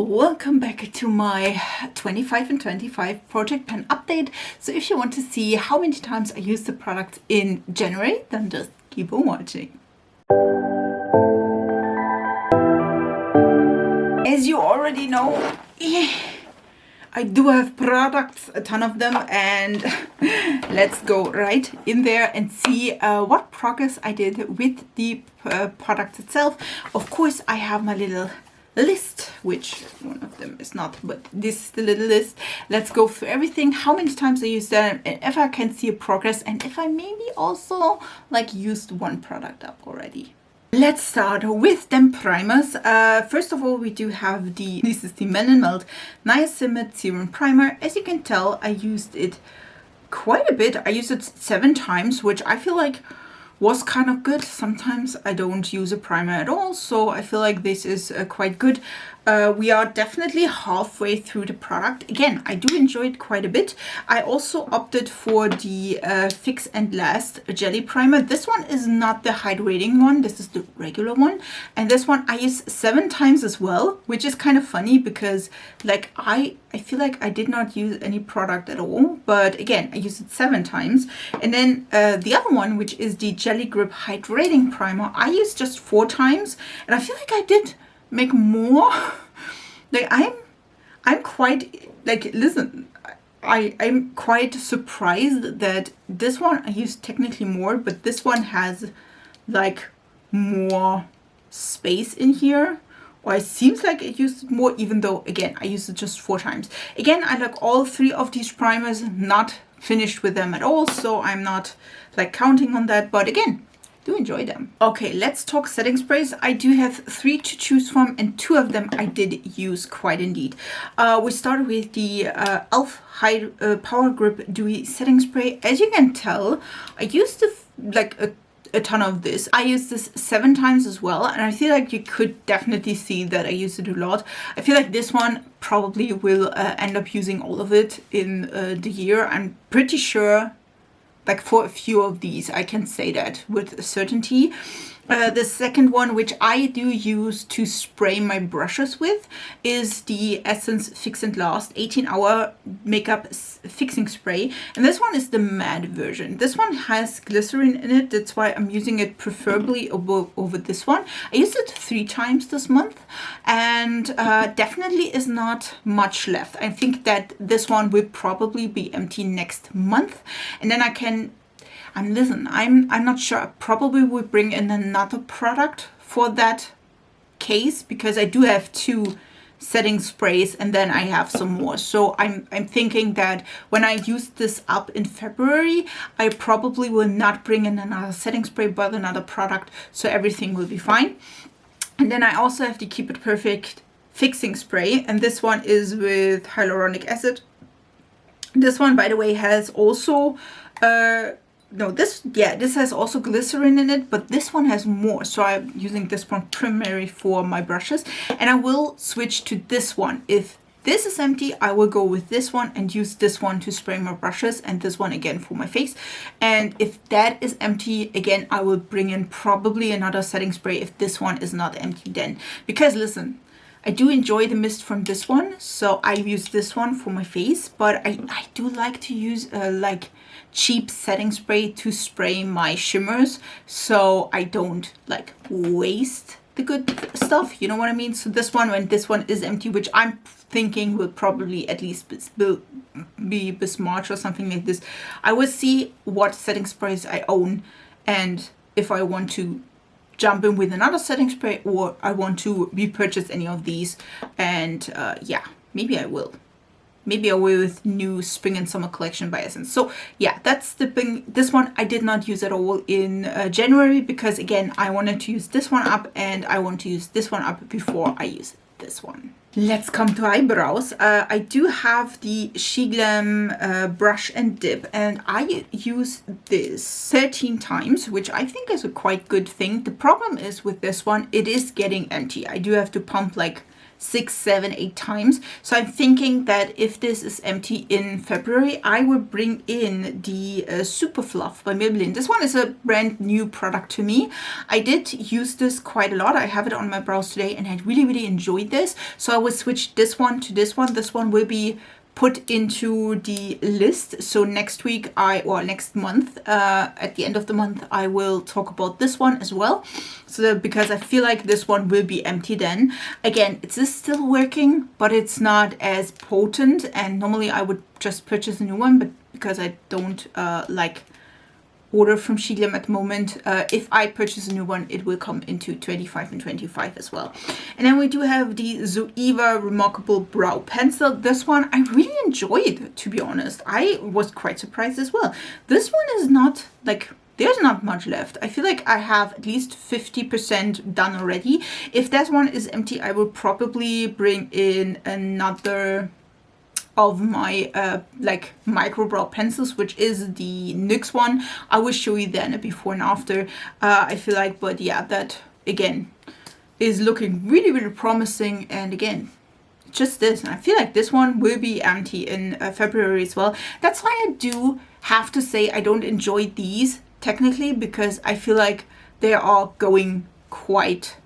Welcome back to my 25 and 25 project pen update. So if you want to see how many times I used the product in January, then just keep on watching. As you already know, I do have products, a ton of them, and let's go right in there and see what progress I did with the product itself. Of course, I have my little list, which one of them is not, but this is the little list. Let's go through everything, how many times I used them, and if I can see a progress, and if I maybe also like used one product up already. Let's start with them primers. First of all, we do have this is the Men & Melt Niacinamide Serum Primer. As you can tell, I used it quite a bit. I used it 7 times, which I feel like was kind of good. Sometimes I don't use a primer at all, so I feel like this is quite good. We are definitely halfway through the product. Again, I do enjoy it quite a bit. I also opted for the Fix and Last Jelly Primer. This one is not the hydrating one. This is the regular one. And this one I use 7 times as well, which is kind of funny because like I feel like I did not use any product at all. But again, I used it 7 times. And then the other one, which is the Jelly Grip Hydrating Primer, I used just 4 times. And I feel like I did make more. Like I'm quite like, listen, I'm quite surprised that this one I used technically more, but this one has like more space in here, or it seems like it used more, even though again I used it just 4 times. Again, I like all 3 of these primers, not finished with them at all, so I'm not like counting on that, but again, do enjoy them. Okay, let's talk setting sprays. I do have 3 to choose from, and 2 of them I did use quite indeed. We start with the E.L.F. Power Grip Dewy Setting Spray. As you can tell, I used like a ton of this. I used this 7 times as well, and I feel like you could definitely see that I used it a lot. I feel like this one probably will end up using all of it in the year. I'm pretty sure. Like for a few of these, I can say that with certainty. The second one, which I do use to spray my brushes with, is the Essence Fix and Last 18-hour makeup fixing spray. And this one is the matte version. This one has glycerin in it. That's why I'm using it preferably over this one. I used it 3 times this month, and definitely is not much left. I think that this one will probably be empty next month. And then I can... listen, I'm not sure. I probably will bring in another product for that case, because I do have 2 setting sprays and then I have some more. So I'm thinking that when I use this up in February, I probably will not bring in another setting spray but another product, so everything will be fine. And then I also have the Keep It Perfect fixing spray, and this one is with hyaluronic acid. This one, by the way, has also this has also glycerin in it, but this one has more, so I'm using this one primarily for my brushes, and I will switch to this one. If this is empty, I will go with this one and use this one to spray my brushes, and this one again for my face. And if that is empty, again, I will bring in probably another setting spray if this one is not empty then. Because listen, I do enjoy the mist from this one, so I use this one for my face, but I do like to use like cheap setting spray to spray my shimmers, so I don't like waste the good stuff, you know what I mean? So this one, when this one is empty, which I'm thinking will probably at least be this March or something like this, I will see what setting sprays I own, and if I want to jump in with another setting spray, or I want to repurchase any of these. And yeah, maybe I will. Maybe I will with new spring and summer collection by Essence. So yeah, that's the thing. This one I did not use at all in January, because again, I wanted to use this one up, and I want to use this one up before I use this one. Let's come to eyebrows. I do have the Sheglam brush and dip, and I use this 13 times, which I think is a quite good thing. The problem is with this one, it is getting empty. I do have to pump like 6, 7, 8 times. So I'm thinking that if this is empty in February, I will bring in the Super Fluff by Maybelline. This one is a brand new product to me. I did use this quite a lot. I have it on my brows today and I really enjoyed this. So I will switch this one to this one. This one will be put into the list. So next week or next month, at the end of the month, I will talk about this one as well. So because I feel like this one will be empty then. Again, it is still working, but it's not as potent. And normally I would just purchase a new one, but because I don't like order from Sheglam at the moment, if I purchase a new one, it will come into 25 and 25 as well. And then we do have the Zoeva Remarkable Brow Pencil. This one I really enjoyed, to be honest. I was quite surprised as well. This one is not like, there's not much left. I feel like I have at least 50% done already. If that one is empty, I will probably bring in another of my like micro brow pencils, which is the NYX one. I will show you then a before and after. I feel like, but yeah, that again is looking really promising. And again, just this, and I feel like this one will be empty in February as well. That's why I do have to say I don't enjoy these technically, because I feel like they are going quite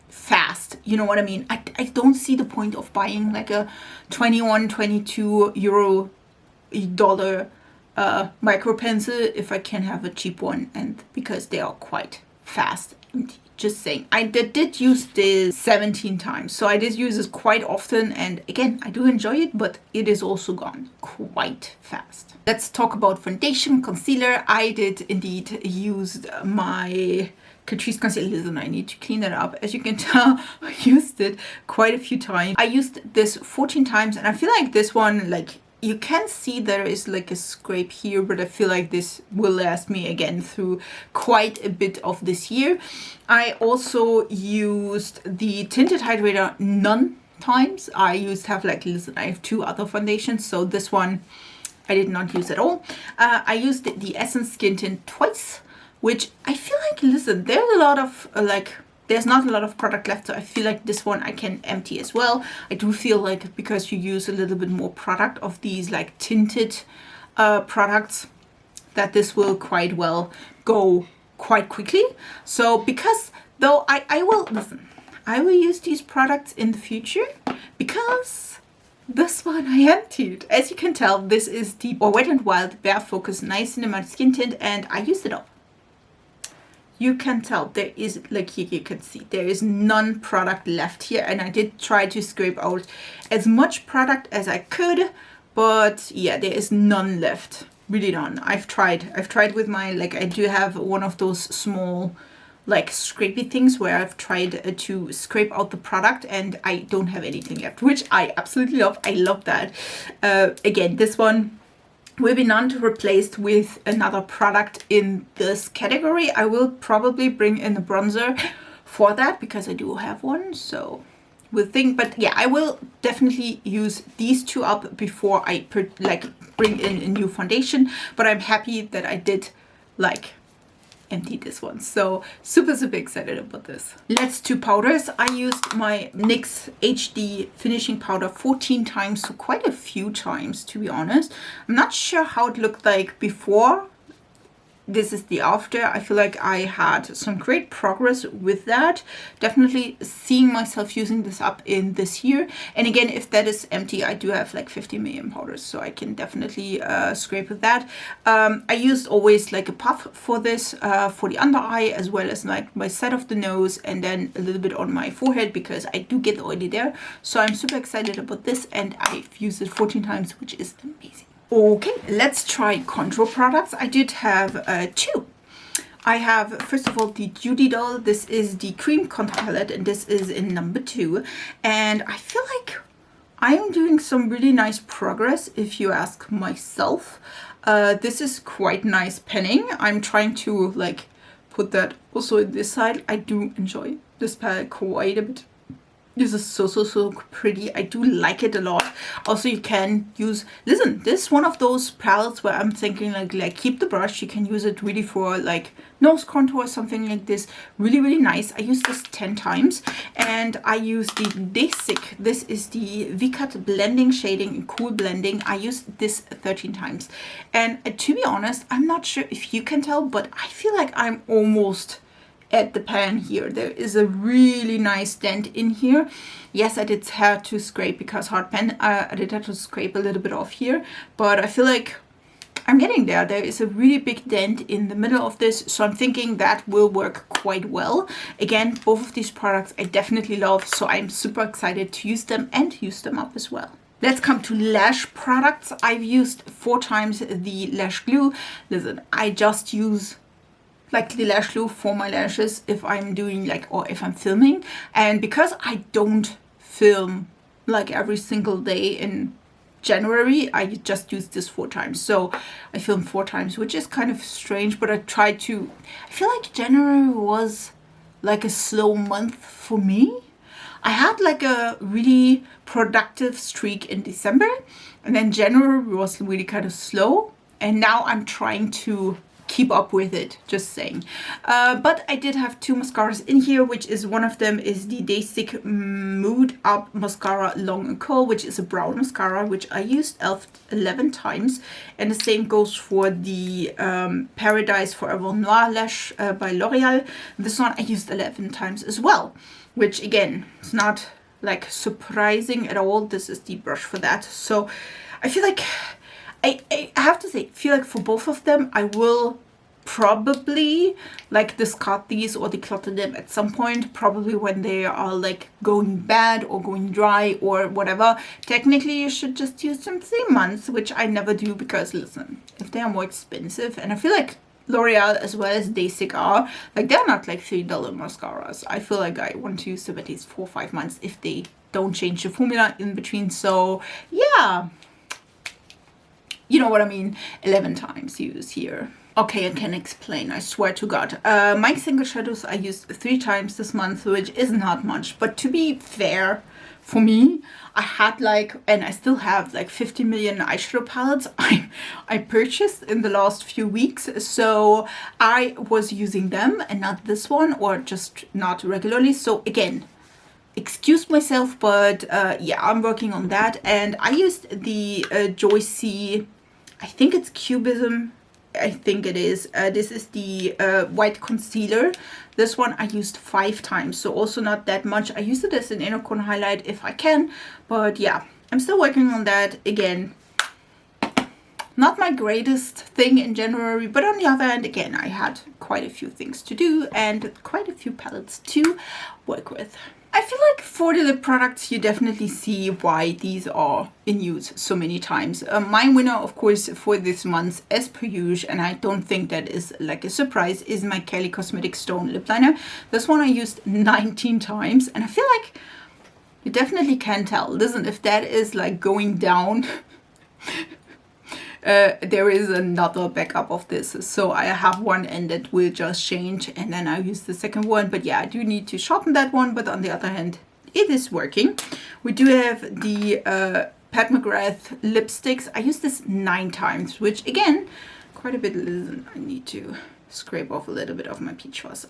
fast, you know what I mean? I don't see the point of buying like a 21, 22 euro dollar micro pencil if I can have a cheap one, and because they are quite fast. Just saying. I did use this 17 times, so I did use this quite often, and again, I do enjoy it, but it is also gone quite fast. Let's talk about foundation, concealer. I did indeed use my Catrice concealer. Listen, I need to clean that up. As you can tell, I used it quite a few times. I used this 14 times, and I feel like this one, like, you can see there is like a scrape here, but I feel like this will last me again through quite a bit of this year. I also used the Tinted Hydrator none times. I used to have like, listen, I have 2 other foundations, so this one I did not use at all. I used the Essence Skin Tint twice, which I feel like, listen, there's a lot of there's not a lot of product left, so I feel like this one I can empty as well. I do feel like because you use a little bit more product of these like tinted products, that this will quite well go quite quickly. So because though I will, listen, I will use these products in the future, because this one I emptied. As you can tell, this is the Wet n Wild Bare Focus Niacinamide Skin Tint, and I used it up. You can tell there is, like here you can see, there is none product left here, and I did try to scrape out as much product as I could, but yeah, there is none left, really none. I've tried with my, like, I do have one of those small like scrapey things where I've tried to scrape out the product, and I don't have anything left, which I absolutely love. I love that. Again, this one will be none replaced with another product in this category. I will probably bring in a bronzer for that, because I do have one, so we'll think. But yeah, I will definitely use these 2 up before I bring in a new foundation. But I'm happy that I did like empty this one, so super excited about this. Let's do powders. I used my NYX HD finishing powder 14 times, so quite a few times, to be honest. I'm not sure how it looked like before. This is the after. I feel like I had some great progress with that. Definitely seeing myself using this up in this year. And again, if that is empty, I do have like 50 million powders, so I can definitely scrape with that. I used always like a puff for this, for the under eye, as well as like my side of the nose, and then a little bit on my forehead, because I do get oily there. So I'm super excited about this, and I've used it 14 times, which is amazing. Okay, let's try contour products. I did have 2. I have, first of all, the Judydoll. This is the cream contour palette, and this is in number 2. And I feel like I'm doing some really nice progress, if you ask myself. This is quite nice penning. I'm trying to like put that also in this side. I do enjoy this palette quite a bit. This is so pretty. I do like it a lot. Also, you can use, listen, this is one of those palettes where I'm thinking like keep the brush. You can use it really for like nose contour, something like this. Really nice. I use this 10 times, and I use the Dasique. This is the V-Cut blending shading and cool blending. I used this 13 times, and to be honest, I'm not sure if you can tell, but I feel like I'm almost at the pan here. There is a really nice dent in here. Yes, I did have to scrape because hard pen. I did have to scrape a little bit off here, but I feel like I'm getting there. There is a really big dent in the middle of this, so I'm thinking that will work quite well. Again, both of these products I definitely love, so I'm super excited to use them and use them up as well. Let's come to lash products. I've used 4 times the Lash Glue. Listen, I just use like the lash glue for my lashes if I'm doing like, or if I'm filming. And because I don't film like every single day in January, I just use this 4 times. So I film 4 times, which is kind of strange, but I try to, I feel like January was like a slow month for me. I had like a really productive streak in December, and then January was really kind of slow, and now I'm trying to keep up with it, just saying. But I did have 2 mascaras in here, which is, one of them is the Dasique Mood Up Mascara Long and Curl, which is a brown mascara, which I used E.L.F 11 times, and the same goes for the Paradise Forever Noir Lash by Loreal. This one I used 11 times as well, which again, it's not like surprising at all. This is the brush for that. So I feel like I have to say, feel like for both of them, I will probably like discard these or declutter them at some point, probably when they are like going bad or going dry or whatever. Technically, you should just use them 3 months, which I never do because, listen, if they are more expensive, and I feel like L'Oreal as well as Dasique are, like, they're not like $3 mascaras. I feel like I want to use them at least 4 or 5 months if they don't change the formula in between. So yeah, you know what I mean. 11 times use here. Okay, I can explain, I swear to God. My single shadows I used 3 times this month, which is not much. But to be fair, for me, I had like, and I still have like 50 million eyeshadow palettes I purchased in the last few weeks. So I was using them and not this one, or just not regularly. So again, excuse myself, but yeah, I'm working on that. And I used the Joycee, I think it's Cubism, I think it is. This is the white concealer. This one I used 5 times, so also not that much. I use it as an inner corner highlight if I can, but yeah, I'm still working on that. Again, not my greatest thing in January, but on the other hand, again, I had quite a few things to do and quite a few palettes to work with. I feel like for the lip products, you definitely see why these are in use so many times. My winner, of course, for this month, as per usual, and I don't think that is like a surprise, is my Kylie Cosmetics Stone Lip Liner. This one I used 19 times, and I feel like you definitely can tell. Listen, if that is like going down, there is another backup of this, so I have one and that will just change, and then I use the second one. But yeah, I do need to sharpen that one, but on the other hand, it is working. We do have the Pat McGrath lipsticks. I used this 9 times, which again, quite a bit. Listen, I need to scrape off a little bit of my peach fuzz.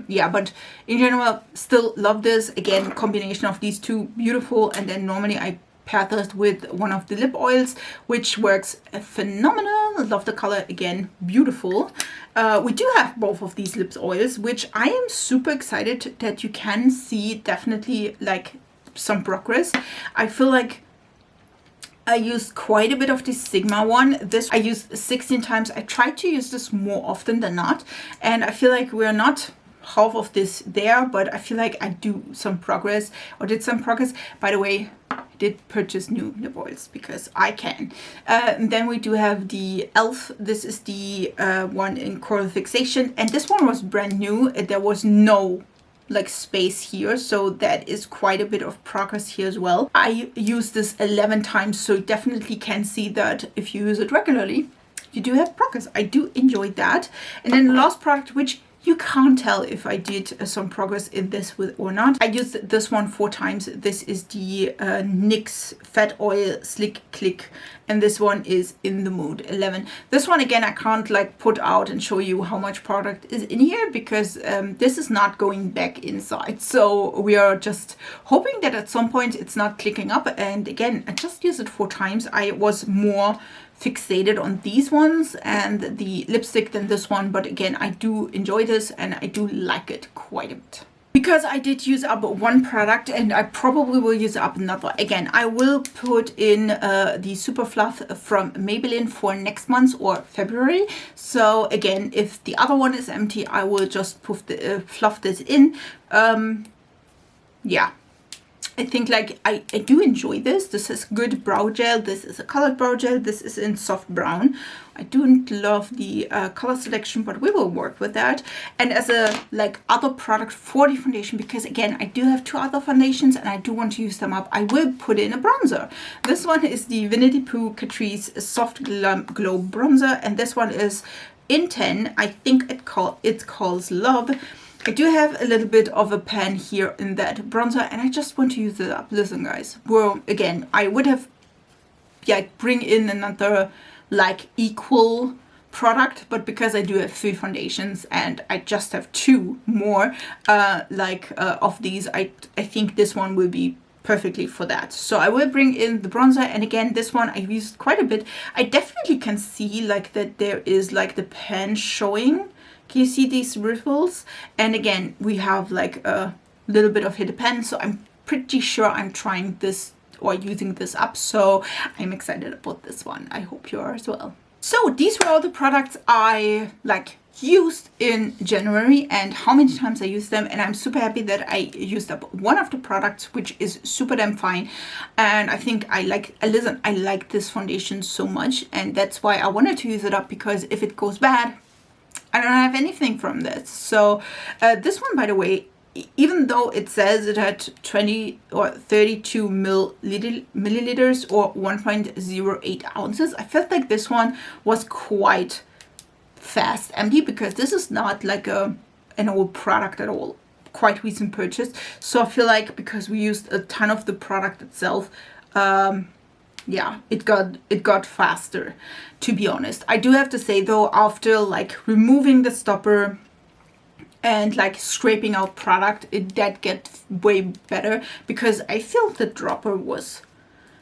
Yeah, but in general, still love this. Again, combination of these two, beautiful. And then normally I pair this with one of the lip oils, which works phenomenal. Love the color, again, beautiful. We do have both of these lip oils, which I am super excited that you can see definitely like some progress. I feel like I used quite a bit of the Sigma one. This I used 16 times. I try to use this more often than not, and I feel like we're not half of this there, but I feel like I do some progress, or did some progress. By the way, I did purchase new lip oils because I can. And then we do have the E.L.F. This is the one in Coral Fixation, and this one was brand new. There was no like space here, so that is quite a bit of progress here as well. I used this 11 times, so definitely can see that if you use it regularly, you do have progress. I do enjoy that. And then the last product, which you can't tell if I did some progress in this with or not. I used this one 4 times. This is the NYX Fat Oil Slick Click, and this one is in the Mood 11. This one again, I can't like put out and show you how much product is in here because this is not going back inside. So we are just hoping that at some point it's not clicking up. And again, I just used it 4 times. I was more fixated on these ones and the lipstick than this one, but again, I do enjoy this and I do like it quite a bit. Because I did use up one product and I probably will use up another. Again, I will put in the Super Fluff from Maybelline for next month or February. So again, if the other one is empty, I will just fluff this in. Yeah. I think like I do enjoy this. This is good brow gel. This is a colored brow gel. This is in soft brown. I don't love the color selection, but we will work with that. And as a like other product for the foundation, because again, I do have 2 other foundations and I do want to use them up, I will put in a bronzer. This one is the Vanity Poo Catrice Soft Glow Bronzer, and this one is in 10. I think it calls Love. I do have a little bit of a pan here in that bronzer and I just want to use it up. Listen guys, well again, I would have bring in another like equal product, but because I do have 3 foundations and I just have 2 more of these, I think this one will be perfectly for that. So I will bring in the bronzer, and again, this one I used quite a bit. I definitely can see like that there is like the pan showing. Can you see these ripples? And again, we have like a little bit of hidden pen, so I'm pretty sure I'm trying this or using this up. So I'm excited about this one. I hope you are as well. So these were all the products I like used in January and how many times I used them, and I'm super happy that I used up one of the products, which is super damn fine. And I think I like this foundation so much, and that's why I wanted to use it up, because if it goes bad, I don't have anything from this. So this one, by the way, even though it says it had 20 or 32 milliliters or 1.08 ounces, I felt like this one was quite fast empty, because this is not like an old product at all, quite recent purchase. So I feel like because we used a ton of the product itself, yeah, it got faster, to be honest. I do have to say though, after like removing the stopper and like scraping out product, it did get way better, because I feel the dropper was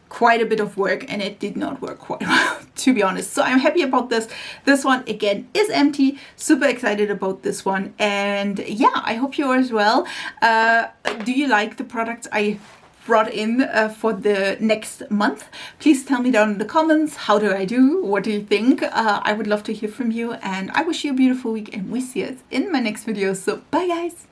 quite a bit of work and it did not work quite well, to be honest. So I'm happy about this. This one again is empty. Super excited about this one, and yeah, I hope you are as well. Do you like the products I brought in for the next month? Please tell me down in the comments. How do I do? What do you think? I would love to hear from you, and I wish you a beautiful week, and we see us in my next video. So bye guys.